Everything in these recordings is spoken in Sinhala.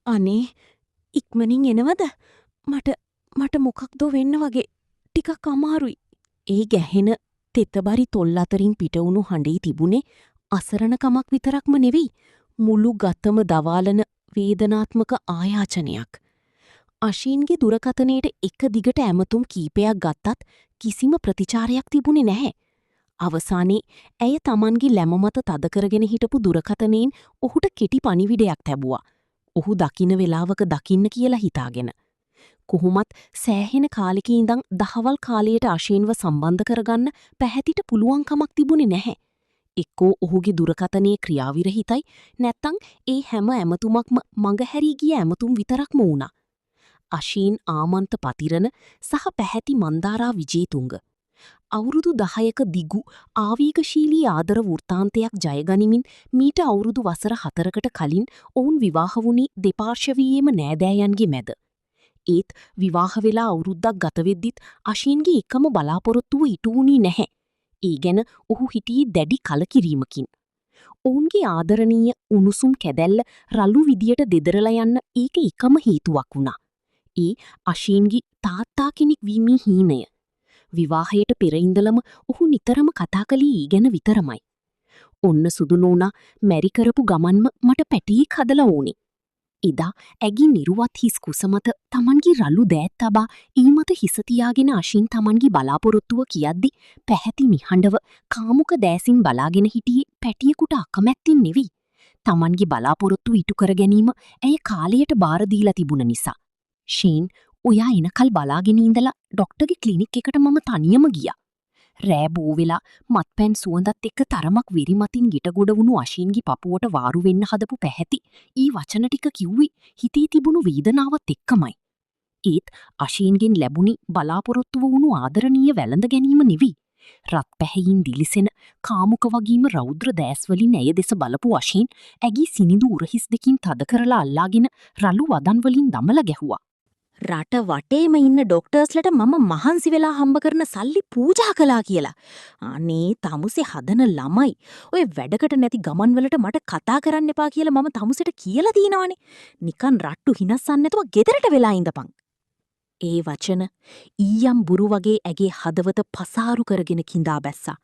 අනේ ඉක්මනින් එනවද? මට මට මොකක්දෝ වෙන්න වගේ ටිකක් අමාරුයි. ඒ ගැහෙන තෙතබරි තොල් අතරින් පිටවුණු හඬේ තිබුණේ අසරණකමක් විතරක්ම නෙවෙයි මුළු ගතම දවාලන වේදනාත්මක ආයාචනයක්. අශීන්ගේ දුරකථනයට එක දිගට ඇමතුම් කීපයක් ගත්තත් කිසිම ප්‍රතිචාරයක් තිබුණේ නැහැ. අවසානයේ ඇය Tamanගේ ලැම මත තද කරගෙන හිටපු දුරකථනයෙන් ඔහුට කෙටි පණිවිඩයක් තැබුවා. ඔහු දකින්න වෙලාවක දකින්න කියලා හිතාගෙන. කොහොමත් සෑහෙන කාලෙක ඉඳන් දහවල් කාලයට අශීන්ව සම්බන්ධ කරගන්න පැහැදිට පුළුවන්කමක් තිබුණේ නැහැ. එක්කෝ ඔහුගේ දුරකථනයේ ක්‍රියාවිරහිතයි නැත්තං ඒ හැම ඇමතුමක්ම මඟහැරී ගිය ඇමතුම් විතරක්ම වුණා. අශීන් ආමන්ත පතිරණ සහ පැහැති මන්දාරා විජේතුංග. අවුරුදු 10ක දිගු ආවේගශීලී ආදර වෘත්තාන්තයක් ජයගනිමින් මීට අවුරුදු වසර 4කට කලින් ඔවුන් විවාහ වුණේ දෙපාර්ශවයේම නෑදෑයන්ගේ මැද. ඒත් විවාහ වෙලා අවුරුද්දක් ගත වෙද්දිත් අශීන්ගේ එකම බලාපොරොත්තුව ඉටු වුණේ නැහැ. ඒ ගැන ඔහු හිටියේ දැඩි කලකිරීමකින්. ඔවුන්ගේ ආදරණීය උණුසුම් කැදැල්ල රළු විදියට දෙදරලා යන්න ඒක එකම හේතුවක් වුණා. ඒ අශීන්ගේ තාත්තා කෙනෙක් වීමේ හීනය. විවාහයට පෙර ඉඳලම ඔහු නිතරම කතා කළේ ඊ ගැන විතරමයි. ඔන්න සුදු නෝනා මැරි කරපු ගමන්ම මට පැටියෙක් හදලා ඕනේ. එදා ඇගේ නිරුවත් හිස් කුස මත Tamanගේ රළු දෑත් තබා ඊ මත හිස තියාගෙන අශින් Tamanගේ බලාපොරොත්තුව කියද්දි පැහැති නිහඬව කාමුක දෑසින් බලාගෙන හිටියේ පැටියෙකුට අකමැත්තෙන් නෙවෙයි. Tamanගේ බලාපොරොත්තු ඉටු කර ගැනීම ඇය කාලයට බාර දීලා තිබුණ නිසා. ෂීන් ඔයා එනකල් බලාගෙන ඉඳලා ඩොක්ටර්ගේ ක්ලිනික් එකට මම තනියම ගියා. රෑ බෝ වෙලා මත්පැන් සුවඳත් එක්ක තරමක් විරිමතින් ගිටගොඩ වුණු අශීන්ගේ පපුවට වාරු වෙන්න හදපු පැහැති ඊ වචන ටික කිව්වේ හිතේ තිබුණු වේදනාවත් එක්කමයි. ඒත් අශීන්ගෙන් ලැබුණි බලාපොරොත්තුව වුණු ආදරණීය වැළඳ ගැනීම නෙවී. රත් පැහැයින් දිලිසෙන කාමුක වගේම රෞද්‍ර දෑස්වලින් ඇය දෙස බලපු අශීන් ඇගේ සිනිඳු උරහිස් දෙකින් තද කරලා අල්ලාගෙන රළු වදන්වලින් දමල ගැහුවා. රට වටේම ඉන්න ඩොක්ටර්ස්ලට මම මහන්සි වෙලා හම්බ කරන සල්ලි පූජා කළා කියලා. අනේ තමුසේ හදන ළමයි. ඔය වැඩකට නැති ගමන්වලට මට කතා කරන්න එපා කියලා මම තමුසෙට කියලා තියෙනවානේ. නිකන් රට්ටු හිනස්සන්න නැතුව ගෙදරට වෙලා ඉඳපන්. ඒ වචන ඊයම් බුරු වගේ ඇගේ හදවත පසාරු කරගෙන කිඳා බැස්සා.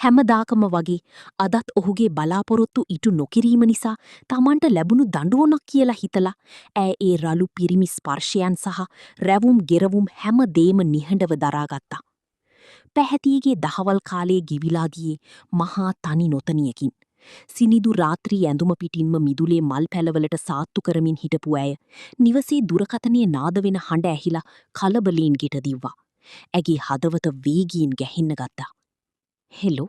හැමදාකම වගේ අදත් ඔහුගේ බලාපොරොත්තු ඉටු නොකිරීම නිසා Tamanට ලැබුණු දඬුවමක් කියලා හිතලා ඈ ඒ රළු පිරිමි ස්පර්ශයන් සහ රැවුම් ගෙරවුම් හැම දේම නිහඬව දරාගත්තා. පැහැතිගේ දහවල් කාලයේ ගෙවිලා ගියේ මහා තනි නොතනියකින්. සිනිදු රාත්‍රී ඇඳුම පිටින්ම මිදුලේ මල් පැලවලට සාත්තු කරමින් හිටපු ඇය නිවසේ දුරකථනයේ නාද වෙන හඬ ඇහිලා කලබලයෙන් ගෙට දිව්වා. ඇගේ හදවත වේගයෙන් ගැහෙන්න ගත්තා. හෙලෝ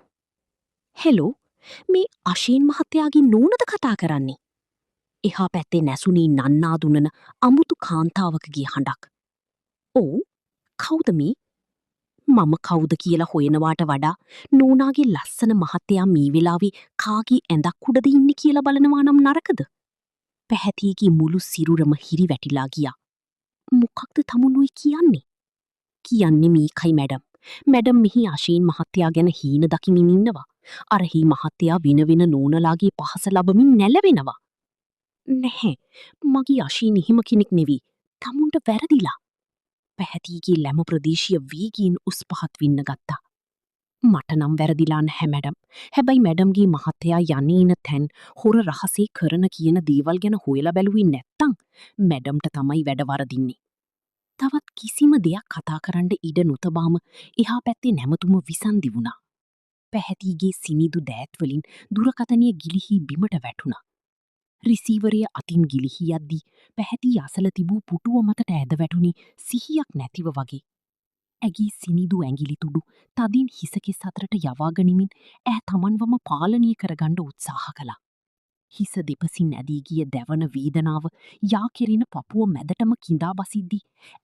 හෙලෝ මේ අශීන් මහත්තයාගේ නෝනද කතා කරන්නේ. එහා පැත්තේ නැසුනී නන්නා දුනන අමුතු කාන්තාවකගේ හඬක්. ඔව් කවුද මේ? මම කවුද කියලා හොයනවාට වඩා නෝනාගේ ලස්සන මහත්තයා මේ වෙලාවේ කාගේ ඇඳක් උඩද ඉන්නේ කියලා බලනවා නම් නරකද? පැහැතිගේ මුළු සිරුරම හිරි වැටිලා ගියා. මොකක්ද තමුණුයි කියන්නේ? කියන්නේ මේකයි මැඩම්. මැඩම් මෙහි අශීන් මහත්තයා ගැන හීන දකිමින් ඉන්නවා. අර හී මහත්තයා වෙන වෙන නෝනලාගේ පහස ලබමින් නැලවෙනවා. නැහැ. මගේ අශීන් එහෙම කෙනෙක් නෙවී. තමුන්ට වැරදිලා. පැහැතිගේ ලැම ප්‍රදේශීය වේගයෙන් උස් පහත් වෙන්න ගත්තා. මට නම් වැරදිලා නැහැ මැඩම්. හැබැයි මැඩම්ගේ මහත්තයා යන්නේ ඉන තැන් හොර රහසේ කරන කියන දේවල් ගැන හොයලා බැලුවේ නැත්තම් මැඩම්ට තමයි වැඩ වරදින්නේ. තවත් කිසිම දෙයක් කතා කරන්න ඉඩ නොතබාම එහා පැත්තේ නැමතුම විසන්දි වුණා. පැහැතිගේ සිනිදු දෑත්වලින් දුරකථනය ගිලිහී බිමට වැටුණා. රිසීවරය අතින් ගිලිහී යද්දී පැහැති අසල තිබූ පුටුව මතට ඇද වැටුණි සිහියක් නැතිව වගේ. ඇගේ සිනිදු ඇඟිලි තුඩු තදින් හිසකෙස් අතරට යවා ගනිමින් ඈ Tamanවම පාලනය කරගන්න උත්සාහ කළා. හිස දෙපසින් ඇදී ගිය දැවන වේදනාව යා කෙරෙන පපුව මැදටම කිඳා බසිද්දී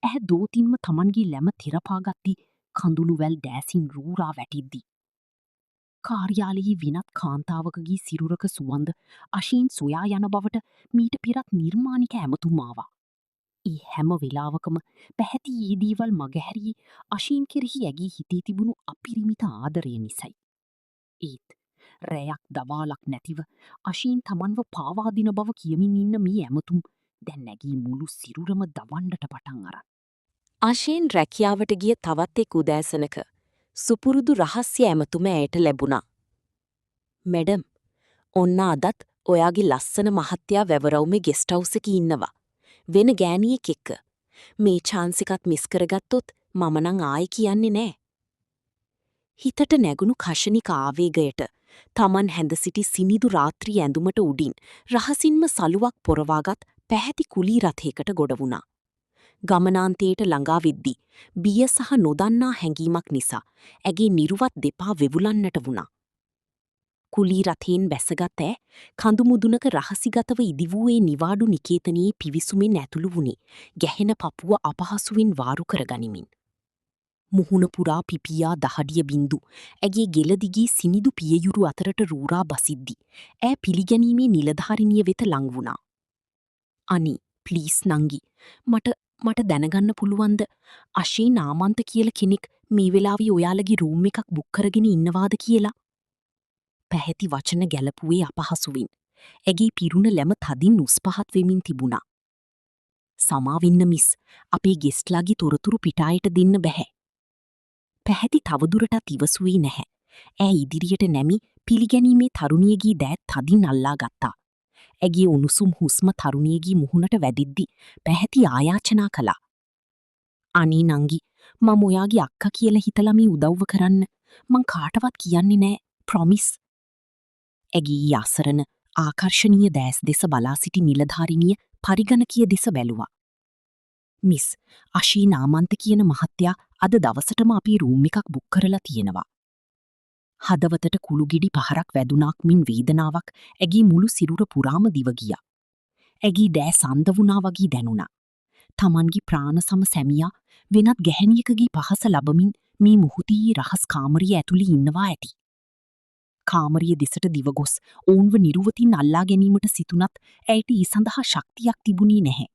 ඈ දෝතින්ම Tamanගේ ලැම තිරපාගත්ති කඳුළු වැල් දෑසින් රූරා වැටිද්දී. කාර්යාලයේ විනත් කාන්තාවකගේ සිරුරක සුවඳ අශීන් සොයා යන බවට මීට පෙරත් නිර්මාණික ඇමතුම් ආවා. ඒ හැම වෙලාවකම පැහැති ඒ දේවල් මගහැරී අශීන් කෙරෙහි ඇගේ හිතේ තිබුණු අපිරිමිත ආදරය නිසයි. ඒත් රැයක් දවාලක් නැතිව අශීන් Tamanව පාවාදින බව කියමින් ඉන්න මේ ඇමතුම් දැන් නැගී මුළු සිරුරම දවන්නට පටන් අරන්. අශයෙන් රැකියාවට ගිය තවත් එක් උදෑසනක සුපුරුදු රහස්‍ය ඇමතුම ඇයට ලැබුණා. "මැඩම්, ඔන්න අදත් ඔයාගේ ලස්සන මහත්තයා වැවරවුමේ ගෙස්ට් හවුස් එකේ ඉන්නවා. වෙන ගෑණියෙක් එක්ක. මේ chance එකත් මිස් කරගත්තොත් මම නං ආයි කියන්නේ නෑ." හිතට නැගුණු කෂණික ආවේගයට තමන් හැඳ සිටි සිනිදු රාත්‍රී ඇඳුමට උඩින් රහසින්ම සලුවක් පොරවාගත් පැහැති කුලී රථයකට ගොඩ වුණා. ගමනාන්තයට ළඟා වෙද්දී බිය සහ නොදන්නා හැඟීමක් නිසා ඇගේ නිරුවත් දෙපා වෙවුලන්නට වුණා. කුලී රථයෙන් බැසගත් ඈ කඳුමුදුනක රහසිගතව ඉදිවූයේ නිවාඩු නිකේතනයේ පිවිසුමින් ඇතුළු වුණේ ගැහෙන පපුව අපහසුවෙන් වාරු කරගනිමින්. මුහුණ පුරා පිපියා දහඩිය බින්දු ඇගේ ගෙලදිගී සිනිදු පියයුරු අතරට රූරා බසිද්දි ඈ පිළිගැනීමේ නිලධාරිනිය වෙත ලං වුණා. "අනි ප්ලීස් නංගි, මට දැනගන්න පුළුවන්ද අශේ නාමන්ත කියල කෙනෙක් මේ වෙලාවේ ඔයාලගේ රූම් එකක් බුක් කරගෙන ඉන්නවාද කියලා?" පැහැති වචන ගැලපුවේ අපහසුවින්. ඇගේ පිරුණ ලැම තදින් උස්පහත් වෙමින් තිබුණා. "සමාවෙන්න මිස්, අපේ ගෙස්ට්ලාගේ තොරතුරු පිටායට දෙන්න බැහැ." පැහැති තවදුරටත් ඉවසුවේ නැහැ. ඈ ඉදිරියට නැමි පිළිගැනීමේ තරුණියගේ දෑත් තදින් අල්ලා ගත්තා. ඇගේ උණුසුම් හුස්ම තරුණියගේ මුහුණට වැදිද්දි පැහැති ආයාචනා කළා. "අනේ නංගි, මම ඔයාගේ අක්කා කියලා හිතලා මේ උදව්ව කරන්න. මං කාටවත් කියන්නේ නෑ, ප්‍රොමිස්." ඇගේ අසරණ ආකර්ශනීය දෑස් දෙස බලා සිටි නිලධාරිනිය පරිගණකීය දෙස බැලුවා. "මිස්, අශී නාමන්ත කියන මහත්තයා අද දවසටම අපේ රූම් එකක් බුක් කරලා තියෙනවා." හදවතට කුළුගිඩි පහරක් වැදුනාක් මින් වේදනාවක් ඇගේ මුළු සිරුර පුරාම දිව ගියා. ඇගේ දෑ සන්ද වුණා වගේ දැනුණා. තමන්ගේ ප්‍රාණසම සැමියා වෙනත් ගැහැණියකගේ පහස ලබමින් මේ මුහුතී රහස් කාමරිය ඇතුළේ ඉන්නවා ඇති. කාමරිය දෙසට දිවගොස් ඔවුන්ව නිරුවතින් අල්ලා ගැනීමට සිතුනත් ඇයට ඒ සඳහා ශක්තියක් තිබුණේ නැහැ.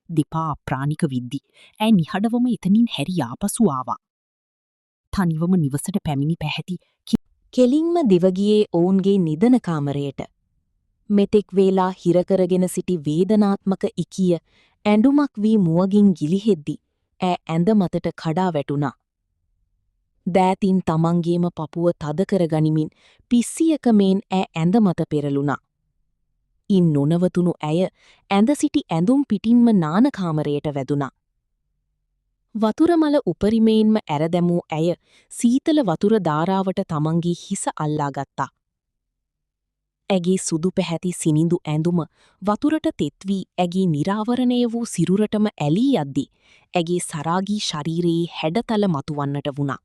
දෙපා අප්‍රාණික විද්දි ඇය නිහඩවම එතනින් හැරි ආපසු ආවා. තනිවම නිවසට පැමිණි පැහැති කෙලින්ම දිවගියේ ඔවුන්ගේ නිදන කාමරයට. මෙතෙක් වේලා හිරකරගෙන සිටි වේදනාත්මක ඉකිය ඇඳුමක් වී මුවගින් ගිලිහෙද්දි ඈ ඇඳ මතට කඩා වැටුණා. දෑතින් තමන්ගේම පපුව තද කරගනිමින් පිස්සියක මේන් ඈ ඇඳ මත පෙරළුණා. ඉන් නොනවතුණු ඇය ඇඳ සිටි ඇඳුම් පිටින්ම නානකාමරයට වැදුණා. වතුරමල උපරිමයෙන්ම ඇරදැමූ ඇය සීතල වතුර ධාරාවට තමන්ගේ හිස අල්ලාගත්තා. ඇගේ සුදු පැහැති සිනිඳු ඇඳුම වතුරට තෙත්වී ඇගේ නිරාවරණය වූ සිරුරටම ඇලී යද්දි ඇගේ සරාගී ශරීරයේ හැඩතල මතුවන්නට වුණා.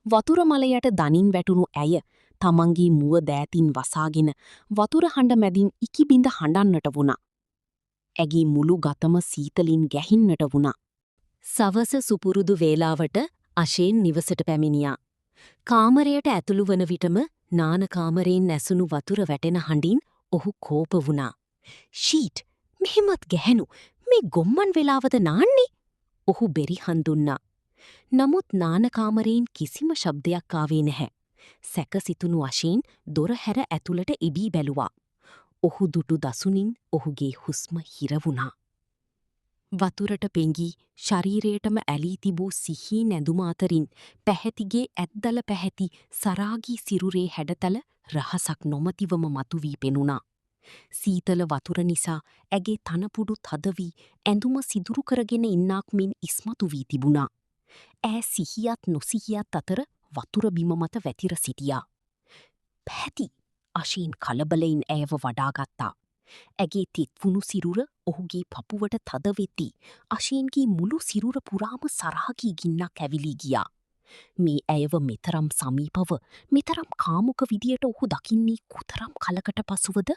වතුරමලයට දනින් වැටුණු ඇය තමන්ගේ මුව දෑතින් වසාගෙන වතුර හඬ මැදින් ඉකිබිඳ හඬන්නට වුණා. ඇගේ මුළු ගතම සීතලින් ගැහින්නට වුණා. සවස සුපුරුදු වේලාවට අශයෙන් නිවසට පැමිණියා. කාමරයට ඇතුළු වන විටම නානකාමරයෙන් ඇසුණු වතුර වැටෙන හඬින් ඔහු කෝප වුණා. "ෂීට්, මෙහෙමත් ගැහැණු මේ ගොම්මන් වෙලාවද නාන්නේ?" ඔහු බෙරිහන් දුන්නා. නමුත් නානකාමරයෙන් කිසිම ශබ්දයක් ආවේ නැහැ. සැකසිතුණු අශයෙන් දොර හැර ඇතුළට එබී බැලුවා. ඔහු දුටු දසුනින් ඔහුගේ හුස්ම හිරවුණා. වතුරට පෙඟී ශරීරයටම ඇලී තිබූ සිහී නැඳුම අතරින් පැහැතිගේ ඇත්දල පැහැති සරාගී සිරුරේ හැඩතල රහසක් නොමතිවම මතුවී පෙනුණා. සීතල වතුර නිසා ඇගේ තනපුඩු තදවී ඇඳුම සිදුරු කරගෙන ඉන්නාක් මෙන් ඉස්මතු වී තිබුණා. ඈ සිහියත් නොසිහියත් අතර වතුර බිම මත වැතිර සිටියා. "පැහැති!" අශීන් කලබලයින් ඇයව වඩාගත්තා. ඇගේ තෙත්වුණු සිරුර ඔහුගේ පපුවට තදවෙති අශීන්ගේ මුළු සිරුර පුරාම සරාගී ගින්නක් ඇවිලී ගියා. මේ ඇයව මෙතරම් සමීපව මෙතරම් කාමුක විදියට ඔහු දකින්නේ කොතරම් කලකට පසුවද?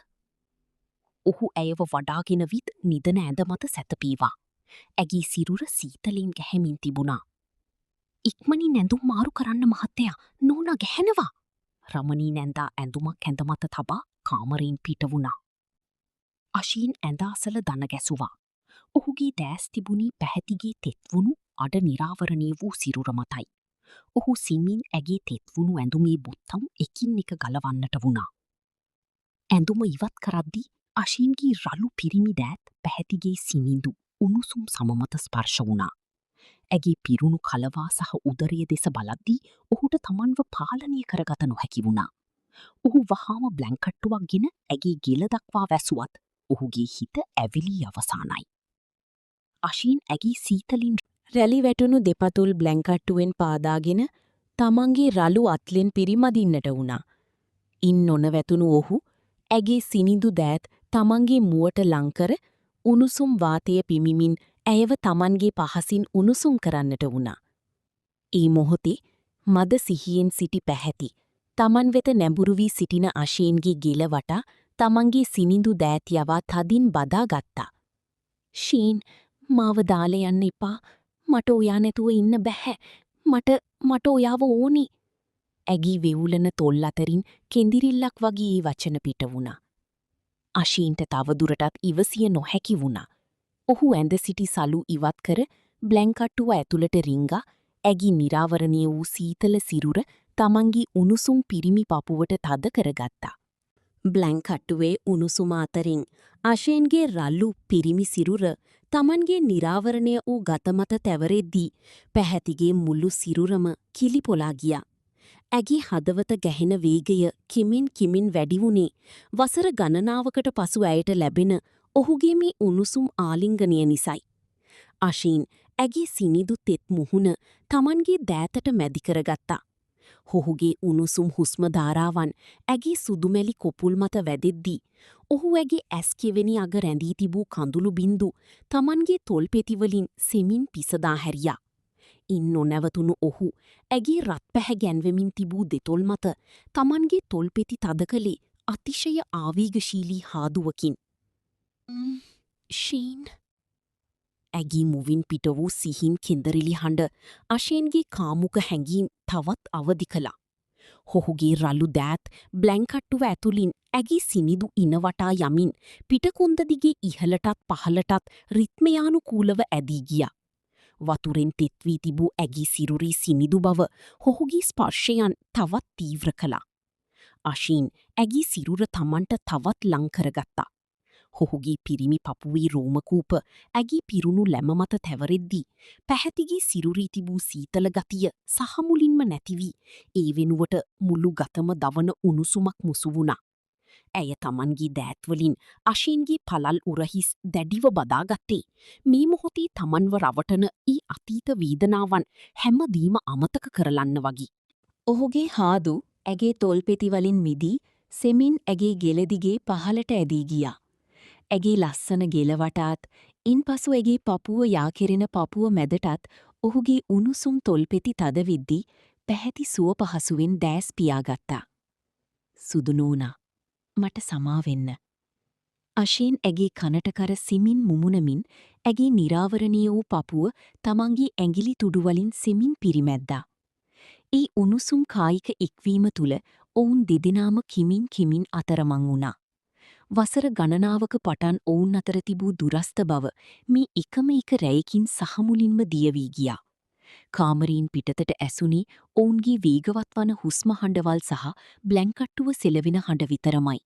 ඔහු ඇයව වඩාගෙන විත් නිදන ඇඳ මත සැතපීවා. ඇගේ සිරුර සීතලින් ගැහෙමින් තිබුණා. "ඉක්මනින් ඇඳුම් මාරු කරන්න මහත්තයා, නෝනා ගැහෙනවා." රමණී නැන්දා ඇඳුමක් ඇඳ මත තබා කාමරයෙන් පිට වුණා. අශීන් ඇඳ අසල දන ගැසුවා. ඔහුගේ දෑස් තිබුණී පැහැතිගේ තෙත්වුණු අඩ නිරාවරණය වූ සිරුර මතයි. ඔහු සිමින් ඇගේ තෙත්වුණු ඇඳුමේ බොත්තම් එකින් එක ගලවන්නට වුණා. ඇඳුම ඉවත් කරද්දී අශීන්ගේ රළු පිරිමි දෑත් පැහැතිගේ සිනිඳු උණුසුම් සමමත ස්පර්ශ වුණා. ඇගේ පිරුණු කලවා සහ උදරය දෙස බලද්දී ඔහුට තමන්ව පාලනය කරගත නොහැකි වුණා. ඔහු වහාම බ්ලැංකට්ටුවක් ගෙන ඇගේ ගෙල දක්වා වැසුවත් ඔහුගේ හිත ඇවිලී අවසානයි. අශීන් ඇගේ සීතලින් රැලි වැටුණු දෙපතුල් බ්ලැංකට්ටුවෙන් පාදාගෙන තමන්ගේ රළු අත්ලෙන් පිරිමදින්නට වුණා. ඉන් නොනවැතුණු ඔහු ඇගේ සිනිඳු දෑත් තමන්ගේ මුවට ලංකර උණුසුම් වාතය පිමිමින් ඇයව තමන්ගේ පහසින් උණුසුම් කරන්නට වුණා. ඒ මොහොතේ මද සිහියෙන් සිටි පැහැති තමන් වෙත නැඹුරු වී සිටින අශීන්ගේ ගෙල වටා තමන්ගේ සිනිඳු දෑත් යවා තදින් බදා ගත්තා. "ෂීන්, මාව දාලා යන්න එපා. මට ඔයා නැතුව ඉන්න බැහැ. මට ඔයාව ඕනි." ඇගී වෙවුලන තොල් අතරින් කෙඳිරිල්ලක් වගේ ඒ වචන පිට වුණා. අශීන්ට තවදුරටත් ඉවසිය නොහැකි වුණා. ඔහු ඇඳ සිටි සලු ඉවත් කර බ්ලැංකට්ටුව ඇතුළට රිංගා ඇගී නිරාවරණය වූ සීතල සිරුර තමන්ගේ උණුසුම් පිරිමි පපුවට තද කරගත්තා. බ්ලැංකට්ටුවේ උණුසුම අතරින් අශීන්ගේ රළු පිරිමි සිරුර තමන්ගේ නිරාවරණය වූ ගත මත තැවරෙද්දී පැහැතිගේ මුළු සිරුරම කිලිපොලා ගියා. ඇගේ හදවත ගැහෙන වේගය කිමින් වැඩි වුණේ වසර ගණනාවකට පසු ඇයට ලැබෙන ඔහුගේ මේ උණුසුම් ආලිංගනය නිසයි. අශීන් ඇගේ සිනිදු තෙත් මුහුණ තමන්ගේ දෑතට මැදි කරගත්තා. ඔහුගේ උණුසුම් හුස්ම ධාරාවන් ඇගේ සුදුමැලි කොපුල් මත වැදෙද්දී ඔහු ඇගේ ඇස් කෙවෙනි අග රැඳී තිබූ කඳුළු බින්දු තමන්ගේ තොල්පෙතිවලින් සෙමින් පිසදා හැරියා. ඉන් නොනැවතුණු ඔහු ඇගේ රත් පැහැ ගැන්වෙමින් තිබූ දෙතොල් මත තමන්ගේ තොල්පෙති තද කළේ අතිශය ආවේගශීලී හාදුවකින්. "ෂීන්." ඇගී මුවින් පිට වූ සිහින් කෙන්දරිලි හඬ අශීන්ගේ කාමුක හැඟීම් තවත් අවදි කළා. ඔහුගේ රළු දෑත් බ්ලැංකට්ටුව ඇතුළින් ඇගේ සිනිදු ඉනවටා යමින් පිටකොන්ද දිගේ ඉහළටත් පහළටත් රිත්මයානුකූලව ඇදී ගියා. වතුරෙන් තෙත්වී තිබූ ඇගේ සිරුරී සිනිදු බව ඔහුගේ ස්පර්ශයන් තවත් තීව්‍ර කළා. අශීන් ඇගේ සිරුර තමන්ට තවත් ලංකරගත්තා. ඔහුගේ පිරිමි පපුවේ රෝමකූප ඇගේ පිරුණු ලැම මත තැවරෙද්දී පැහැතිගේ සිරුරී තිබූ සීතල ගතිය සහමුලින්ම නැතිවී ඒ වෙනුවට මුළු ගතම දවන උණුසුමක් මුසු වුණා. ඇය තමන්ගේ දෑත්වලින් අශීන්ගේ පළල් උරහිස් දැඩිව බදාගත්තේ මේ මොහොතේ තමන්ව රවටන ඊ අතීත වේදනාවන් හැමදීම අමතක කරලන්න වගේ. ඔහුගේ හාදු ඇගේ තොල්පෙතිවලින් මිදී සෙමින් ඇගේ ගෙලදිගේ පහලට ඇදී ගියා. ඇගේ ලස්සන ගෙලවටාත් ඉන් පසු ඇගේ පපුුව යාකෙරෙන පපුුව මැදටත් ඔහුගේ උණුසුම් තොල්පෙති තදවිද්දී පැහැති සුව පහසුවෙන් දෑස් පියාගත්තා. "සුදුනූනා, මට සමාවෙන්න." අශීන් ඇගේ කනටකර සිමින් මුමුණමින් ඇගේ නිරාවරණය වූ පපුුව තමන්ගේ ඇඟිලි තුඩුවලින් සෙමින් පිරිමැද්දා. ඒ උණුසුම් කායික එක්වීම තුළ ඔවුන් දෙදෙනාම කිමින් අතරමං වුණා. වසර ගණනාවක පටන් ඔවුන් අතර තිබූ දුරස්ත බව මේ එකම එක රැයකින් සහමුලින්ම දියවී ගියා. කාමරයෙන් පිටතට ඇසුනි ඔවුන්ගේ වේගවත් වන හුස්ම හඬවල් සහ බ්ලැංකට්ටුව සෙලවෙන හඬ විතරමයි.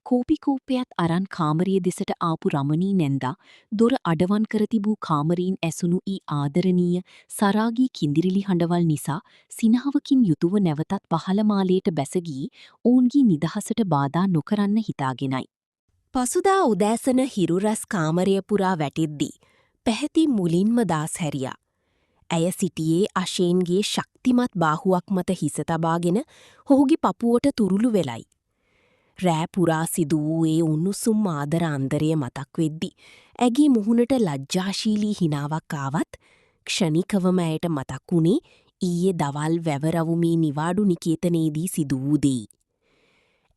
කෝපිකෝපයත් අරන් කාමරයේ දෙසට ආපු රමණී නැන්දා දොර අඩවන් කර තිබූ කාමරයෙන් ඇසුණු ඊ ආදරණීය සරාගී කිඳිරිලි හඬවල් නිසා සිනහවකින් යුතුව නැවතත් පහළමාලයට බැසගී ඔවුන්ගේ නිදහසට බාධා නොකරන්න හිතාගෙනයි. පසුදා උදෑසන හිරුරැස් කාමරය පුරා වැටෙද්දී පැහැති මුලින්ම දාස් හැරියා. ඇය සිටියේ අශීන්ගේ ශක්තිමත් බාහුවක් මත හිස තබාගෙන ඔහුගේ පපුවට තුරුළු වෙලයි. රෑ පුරා සිදු වූ ඒ උණුසුම් ආදර අන්දරය මතක් වෙද්දි ඇගේ මුහුණට ලජ්ජාශීලී හිනාවක් ආවත් ක්ෂණිකවම ඇයට මතක් වුණේ ඊයේ දවල් වැවරවුමේ නිවාඩු නිකේතනයේදී සිදු වූ දෙයි.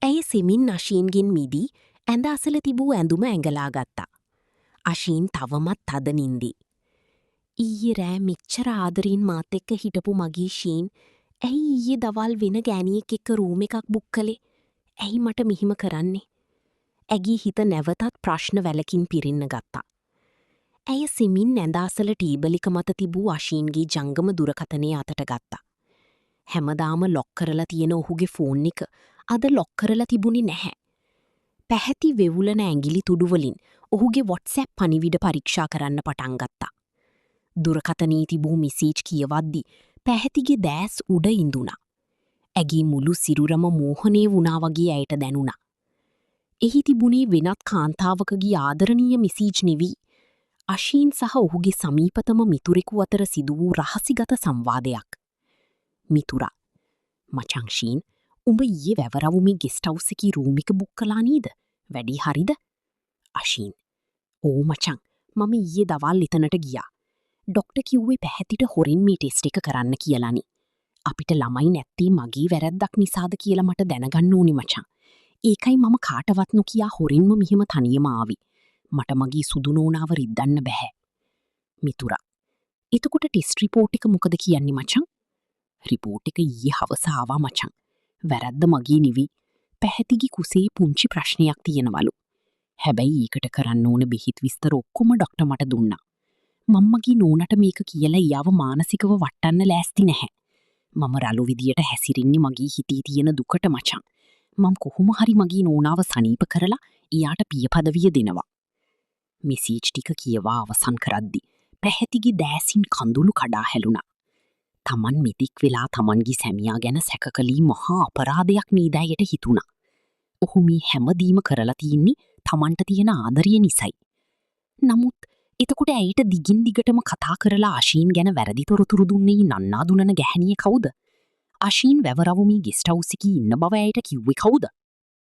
ඇය සෙමින් අශීන්ගෙන් මිදී ඇඳ අසල තිබූ ඇඳුම ඇඟලා ගත්තා. අශීන් තවමත් තද නින්දේ. "ඊයේ රෑ මෙච්චර ආදරින් මාත් එක්ක හිටපු මගේ ෂීන් ඇයි ඊයේ දවල් වෙන ගෑනියෙක් එක්ක රූම් එකක් බුක් කළේ? ඇයි මට මෙහිම කරන්නේ?" ඇගේ හිත නැවතත් ප්‍රශ්න වැලකින් පිරෙන්න ගත්තා. ඇය සිමින් ඇඳාසල ටීබලික මත තිබූ අශීන්ගේ ජංගම දුරකථනය අතට ගත්තා. හැමදාම ලොක් කරලා තියෙන ඔහුගේ ෆෝන් එක අද ලොක් කරලා තිබුණේ නැහැ. පැහැති වෙවුලන ඇඟිලි තුඩුවලින් ඔහුගේ WhatsApp පණිවිඩ පරීක්ෂා කරන්න පටන් ගත්තා. දුරකථනයේ තිබූ මෙසේජ් කියවද්දි පැහැතිගේ දෑස් උඩ ඉඳුණා. ඇගේ මුළු සිරුරම මෝහනය වුණා වගේ ඇයට දැනුණා. එහි තිබුණේ වෙනත් කාන්තාවකගේ ආදරණීය මෙසේජ් නෙවී අශීන් සහ ඔහුගේ සමීපතම මිතුරෙකු අතර සිදු වූ රහසිගත සංවාදයක්. මිතුරා, මචං ශීන්, උඹ ඊයේ වැවරවුමේ ගෙස්ට් හවුස් එකේ රූම් එක බුක් කළා නේද? වැඩි හරිද? අශීන්: "ඕ මචං, මම ඊයේ දවල් එතනට ගියා. ඩොක්ටර් කිව්වේ පැහැතිට හොරෙන් මේ ටෙස්ට් එක කරන්න කියලානේ. අපිට ළමයි නැත්තේ මගේ වැරැද්දක් නිසාද කියලා මට දැනගන්න ඕනි මචං. ඒකයි මම කාටවත් නොකියා හොරින්ම මෙහෙම තනියම ආවේ. මට මගේ සුදු නෝනාව රිද්දන්න බැහැ." මිතුරා: "එතකොට ටෙස්ට් රිපෝට් එක මොකද කියන්නේ මචං?" "රිපෝට් එක ඊයේ හවස ආවා මචං. වැරද්ද මගේ නෙවී. පැහැතිගේ කුසේ පුංචි ප්‍රශ්නයක් තියෙනවලු. හැබැයි ඒකට කරන්න ඕන බෙහෙත් විස්තර ඔක්කොම ඩොක්ටර් මට දුන්නා. මම මගේ නෝනට මේක කියලා එයාව මානසිකව වටන්න ලෑස්ති නැහැ. මම රළු විදියට හැසිරෙන්නේ මගේ හිතේ තියෙන දුකට මචං. මම කොහොම හරි මගේ නෝනාව සනීප කරලා එයාට පිය පදවිය දෙනවා." මෙසේජ් ටික කියවා අවසන් කරද්දි පැහැතිගේ දෑසින් කඳුළු කඩා හැලුණා. තමන් මෙතික් වෙලා තමන්ගේ සැමියා ගැන සැකකලී මහා අපරාධයක් නේද ඇයට හිතුණා. ඔහු මේ හැමදීම කරලා තියෙන්නේ තමන්ට තියෙන ආදරය නිසයි. නමුත් එතකොට ඇයට දිගින් දිගටම කතා කරලා අශීන් ගැන වැරදි තොරතුරු දුන්නේ නන්නා දුනන ගැහැණිය කවුද? අශීන් වැවරවුමේ ගෙස්ට් හවුස් එකේ ඉන්න බව ඇයට කිව්වේ කවුද?